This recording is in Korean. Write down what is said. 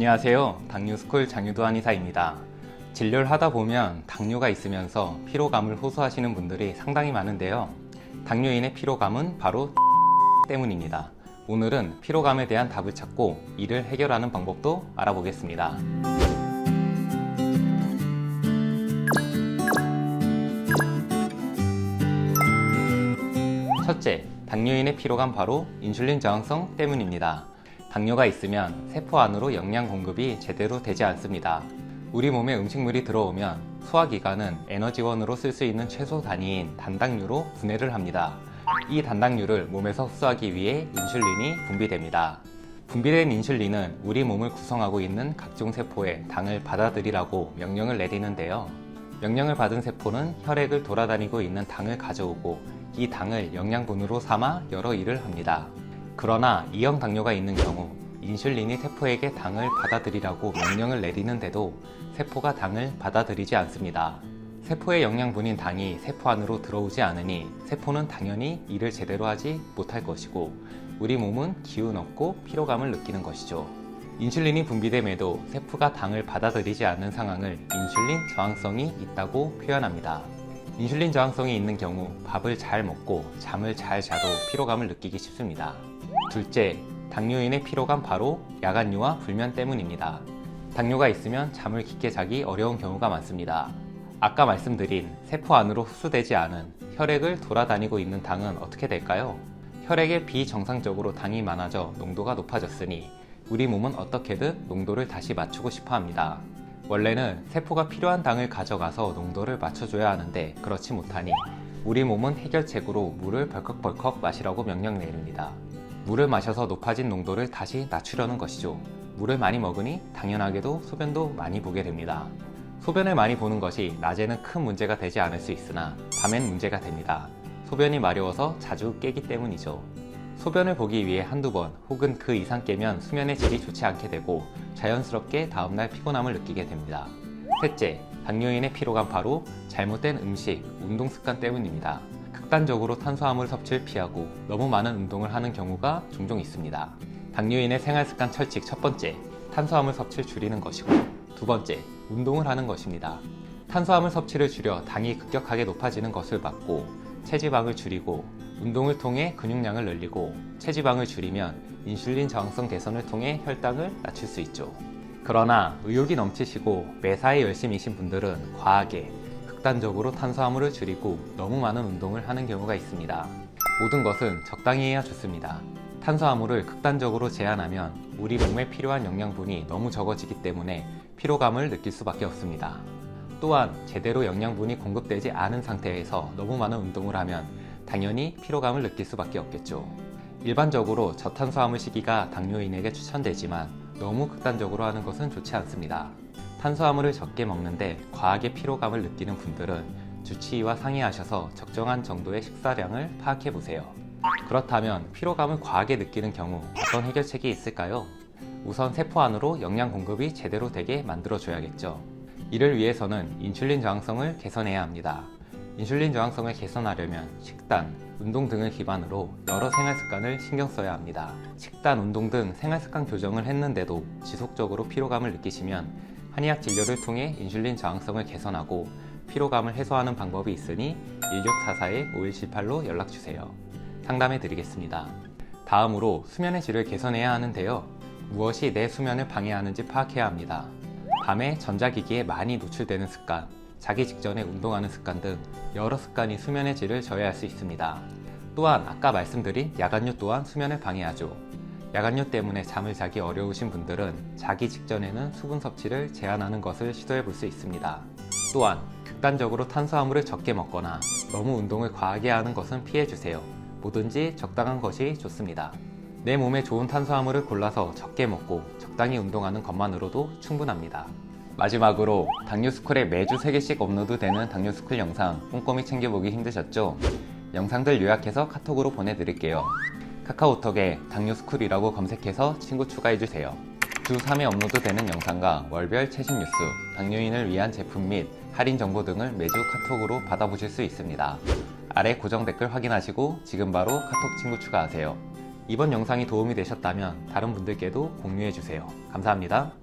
안녕하세요. 당뇨스쿨 장유도 한의사입니다. 진료를 하다 보면 당뇨가 있으면서 피로감을 호소하시는 분들이 상당히 많은데요. 당뇨인의 피로감은 바로 때문입니다. 오늘은 피로감에 대한 답을 찾고 이를 해결하는 방법도 알아보겠습니다. 첫째, 당뇨인의 피로감 바로 인슐린 저항성 때문입니다. 당뇨가 있으면 세포 안으로 영양 공급이 제대로 되지 않습니다. 우리 몸에 음식물이 들어오면 소화기관은 에너지원으로 쓸 수 있는 최소 단위인 단당류로 분해를 합니다. 이 단당류를 몸에서 흡수하기 위해 인슐린이 분비됩니다. 분비된 인슐린은 우리 몸을 구성하고 있는 각종 세포에 당을 받아들이라고 명령을 내리는데요. 명령을 받은 세포는 혈액을 돌아다니고 있는 당을 가져오고 이 당을 영양분으로 삼아 여러 일을 합니다. 그러나 E형 당뇨가 있는 경우 인슐린이 세포에게 당을 받아들이라고 명령을 내리는데도 세포가 당을 받아들이지 않습니다. 세포의 영양분인 당이 세포 안으로 들어오지 않으니 세포는 당연히 일을 제대로 하지 못할 것이고 우리 몸은 기운 없고 피로감을 느끼는 것이죠. 인슐린이 분비됨에도 세포가 당을 받아들이지 않는 상황을 인슐린 저항성이 있다고 표현합니다. 인슐린 저항성이 있는 경우 밥을 잘 먹고 잠을 잘 자도 피로감을 느끼기 쉽습니다. 둘째, 당뇨인의 피로감 바로 야간유와 불면 때문입니다. 당뇨가 있으면 잠을 깊게 자기 어려운 경우가 많습니다. 아까 말씀드린 세포 안으로 흡수되지 않은 혈액을 돌아다니고 있는 당은 어떻게 될까요? 혈액에 비정상적으로 당이 많아져 농도가 높아졌으니 우리 몸은 어떻게든 농도를 다시 맞추고 싶어 합니다. 원래는 세포가 필요한 당을 가져가서 농도를 맞춰줘야 하는데 그렇지 못하니 우리 몸은 해결책으로 물을 벌컥벌컥 마시라고 명령 내립니다. 물을 마셔서 높아진 농도를 다시 낮추려는 것이죠. 물을 많이 먹으니 당연하게도 소변도 많이 보게 됩니다. 소변을 많이 보는 것이 낮에는 큰 문제가 되지 않을 수 있으나 밤엔 문제가 됩니다. 소변이 마려워서 자주 깨기 때문이죠. 소변을 보기 위해 한두 번 혹은 그 이상 깨면 수면의 질이 좋지 않게 되고 자연스럽게 다음날 피곤함을 느끼게 됩니다. 셋째, 당뇨인의 피로감 바로 잘못된 음식, 운동 습관 때문입니다. 극단적으로 탄수화물 섭취를 피하고 너무 많은 운동을 하는 경우가 종종 있습니다. 당뇨인의 생활습관 철칙 첫 번째, 탄수화물 섭취를 줄이는 것이고 두 번째, 운동을 하는 것입니다. 탄수화물 섭취를 줄여 당이 급격하게 높아지는 것을 막고 체지방을 줄이고 운동을 통해 근육량을 늘리고 체지방을 줄이면 인슐린 저항성 개선을 통해 혈당을 낮출 수 있죠. 그러나 의욕이 넘치시고 매사에 열심이신 분들은 과하게 극단적으로 탄수화물을 줄이고 너무 많은 운동을 하는 경우가 있습니다. 모든 것은 적당히 해야 좋습니다. 탄수화물을 극단적으로 제한하면 우리 몸에 필요한 영양분이 너무 적어지기 때문에 피로감을 느낄 수밖에 없습니다. 또한 제대로 영양분이 공급되지 않은 상태에서 너무 많은 운동을 하면 당연히 피로감을 느낄 수밖에 없겠죠. 일반적으로 저탄수화물 식이가 당뇨인에게 추천되지만 너무 극단적으로 하는 것은 좋지 않습니다. 탄수화물을 적게 먹는데 과하게 피로감을 느끼는 분들은 주치의와 상의하셔서 적정한 정도의 식사량을 파악해 보세요. 그렇다면 피로감을 과하게 느끼는 경우 어떤 해결책이 있을까요? 우선 세포 안으로 영양 공급이 제대로 되게 만들어줘야겠죠. 이를 위해서는 인슐린 저항성을 개선해야 합니다. 인슐린 저항성을 개선하려면 식단, 운동 등을 기반으로 여러 생활 습관을 신경 써야 합니다. 식단, 운동 등 생활 습관 교정을 했는데도 지속적으로 피로감을 느끼시면 한의학 진료를 통해 인슐린 저항성을 개선하고 피로감을 해소하는 방법이 있으니 1644-5178로 연락주세요. 상담해 드리겠습니다. 다음으로 수면의 질을 개선해야 하는데요. 무엇이 내 수면을 방해하는지 파악해야 합니다. 밤에 전자기기에 많이 노출되는 습관, 자기 직전에 운동하는 습관 등 여러 습관이 수면의 질을 저해할 수 있습니다. 또한 아까 말씀드린 야간류 또한 수면을 방해하죠. 야간류 때문에 잠을 자기 어려우신 분들은 자기 직전에는 수분 섭취를 제한하는 것을 시도해 볼 수 있습니다. 또한 극단적으로 탄수화물을 적게 먹거나 너무 운동을 과하게 하는 것은 피해주세요. 뭐든지 적당한 것이 좋습니다. 내 몸에 좋은 탄수화물을 골라서 적게 먹고 적당히 운동하는 것만으로도 충분합니다. 마지막으로 당뇨스쿨에 매주 3개씩 업로드되는 당뇨스쿨 영상 꼼꼼히 챙겨보기 힘드셨죠? 영상들 요약해서 카톡으로 보내드릴게요. 카카오톡에 당뇨스쿨이라고 검색해서 친구 추가해주세요. 주 3회 업로드되는 영상과 월별 최신 뉴스, 당뇨인을 위한 제품 및 할인 정보 등을 매주 카톡으로 받아보실 수 있습니다. 아래 고정 댓글 확인하시고 지금 바로 카톡 친구 추가하세요. 이번 영상이 도움이 되셨다면 다른 분들께도 공유해주세요. 감사합니다.